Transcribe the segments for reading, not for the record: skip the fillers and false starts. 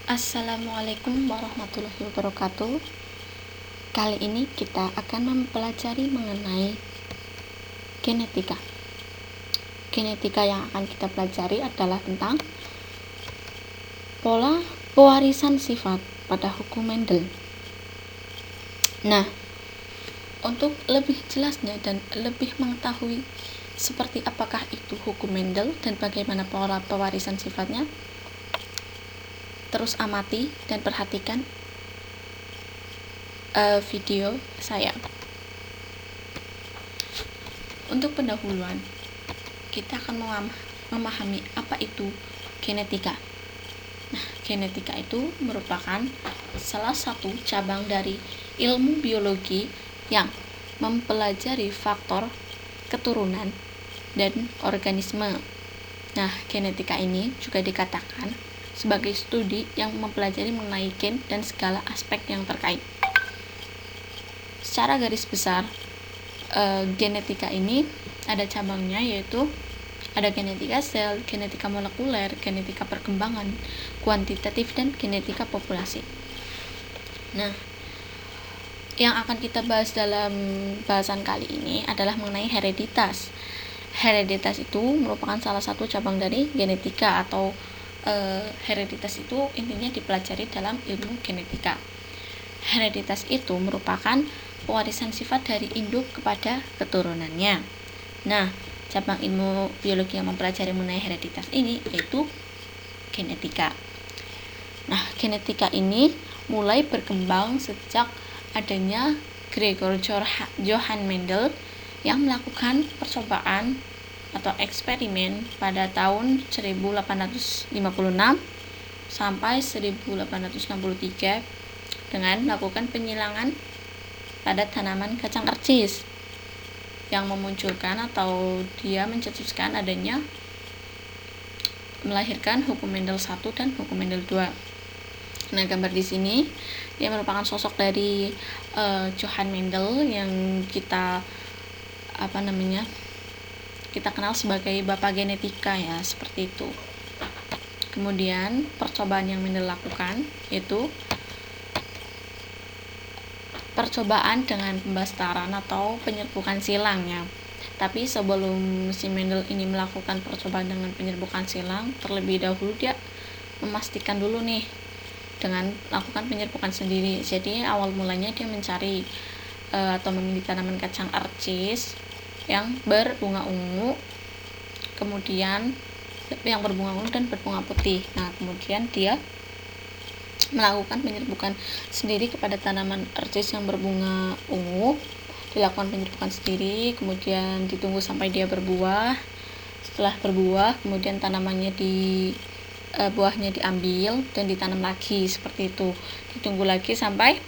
Assalamualaikum warahmatullahi wabarakatuh. Kali ini kita akan mempelajari mengenai genetika. Genetika yang akan kita pelajari adalah tentang pola pewarisan sifat pada hukum Mendel. Nah, untuk lebih jelasnya dan lebih mengetahui seperti apakah itu hukum Mendel dan bagaimana pola pewarisan sifatnya, terus amati dan perhatikan video saya. Untuk pendahuluan, kita akan memahami apa itu genetika. Nah, genetika itu merupakan salah satu cabang dari ilmu biologi yang mempelajari faktor keturunan dan organisme. Nah, genetika ini juga dikatakan sebagai studi yang mempelajari mengenai gen dan segala aspek yang terkait. Secara garis besar, genetika ini ada cabangnya, yaitu ada genetika sel, genetika molekuler, genetika perkembangan, kuantitatif, dan genetika populasi. Nah, yang akan kita bahas dalam bahasan kali ini adalah mengenai hereditas. Hereditas itu merupakan salah satu cabang dari genetika, atau hereditas itu intinya dipelajari dalam ilmu genetika. Hereditas itu merupakan pewarisan sifat dari induk kepada keturunannya. Nah, cabang ilmu biologi yang mempelajari mengenai hereditas ini yaitu genetika. Nah, genetika ini mulai berkembang sejak adanya Gregor Johann Mendel yang melakukan percobaan atau eksperimen pada tahun 1856 sampai 1863 dengan melakukan penyilangan pada tanaman kacang arcis yang memunculkan atau dia mencetuskan adanya melahirkan hukum Mendel 1 dan hukum Mendel 2. Nah, gambar di sini dia merupakan sosok dari Johann Mendel yang kita kenal sebagai bapak genetika, ya, seperti itu. Kemudian percobaan yang Mendel lakukan yaitu percobaan dengan pembastaran atau penyerbukan silang, ya. Tapi sebelum si Mendel ini melakukan percobaan dengan penyerbukan silang, terlebih dahulu dia memastikan dulu nih dengan melakukan penyerbukan sendiri. Jadi awal mulanya dia mencari atau memilih tanaman kacang arcis yang berbunga ungu, kemudian yang berbunga ungu dan berbunga putih. Nah, kemudian dia melakukan penyerbukan sendiri kepada tanaman arcis yang berbunga ungu, dilakukan penyerbukan sendiri, kemudian ditunggu sampai dia berbuah. Setelah berbuah, kemudian buahnya diambil dan ditanam lagi, seperti itu. Ditunggu lagi sampai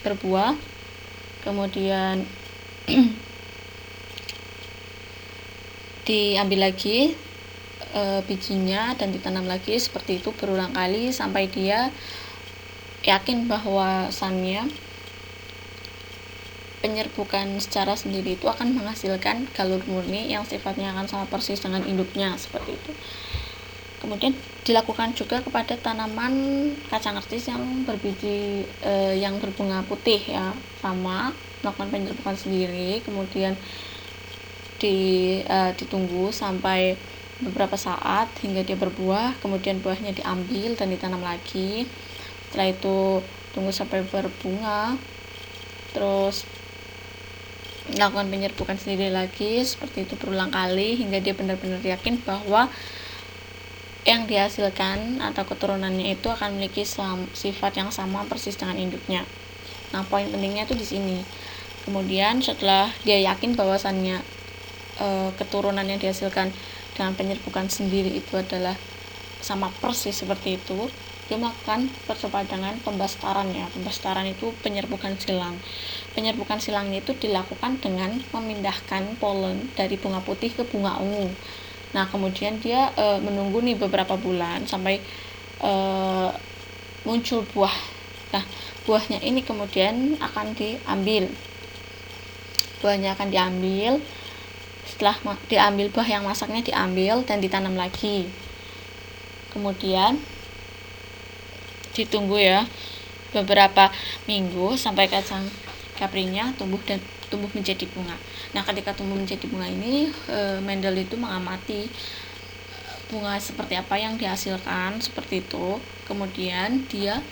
berbuah, kemudian diambil lagi bijinya dan ditanam lagi, seperti itu berulang kali sampai dia yakin bahwasannya penyerbukan secara sendiri itu akan menghasilkan galur murni yang sifatnya akan sama persis dengan induknya, seperti itu. Kemudian dilakukan juga kepada tanaman kacang arcis yang berbiji yang berbunga putih, ya, sama melakukan penyerbukan sendiri, kemudian ditunggu sampai beberapa saat hingga dia berbuah, kemudian buahnya diambil dan ditanam lagi. Setelah itu tunggu sampai berbunga, terus melakukan penyerbukan sendiri lagi, seperti itu berulang kali hingga dia benar-benar yakin bahwa yang dihasilkan atau keturunannya itu akan memiliki sifat yang sama persis dengan induknya. Nah, poin pentingnya itu di sini. Kemudian setelah dia yakin bahwasannya keturunan yang dihasilkan dengan penyerbukan sendiri itu adalah sama persis seperti itu, dia melakukan percobaan dengan pembastaran, ya. Pembastaran itu penyerbukan silang. Penyerbukan silangnya itu dilakukan dengan memindahkan polen dari bunga putih ke bunga ungu. Nah, kemudian dia menunggu nih beberapa bulan sampai muncul buah. Nah, buahnya ini kemudian akan diambil. Buahnya akan diambil. Setelah diambil, buah yang masaknya diambil dan ditanam lagi. Kemudian ditunggu ya beberapa minggu sampai kacang kaprinya tumbuh menjadi bunga. Nah, ketika tumbuh menjadi bunga ini, Mendel itu mengamati bunga seperti apa yang dihasilkan seperti itu. Kemudian dia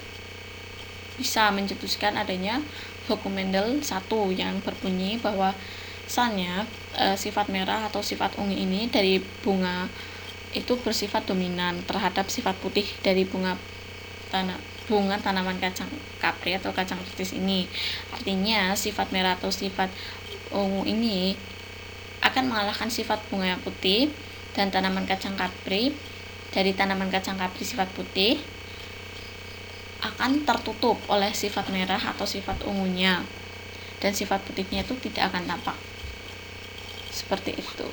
bisa mencetuskan adanya hukum Mendel 1 yang berbunyi bahwa misalnya sifat merah atau sifat ungu ini dari bunga itu bersifat dominan terhadap sifat putih dari bunga tanaman kacang kapri atau kacang kritis ini. Artinya sifat merah atau sifat ungu ini akan mengalahkan sifat bunga yang putih, dan tanaman kacang kapri dari tanaman kacang kapri sifat putih akan tertutup oleh sifat merah atau sifat ungunya, dan sifat putihnya itu tidak akan tampak seperti itu.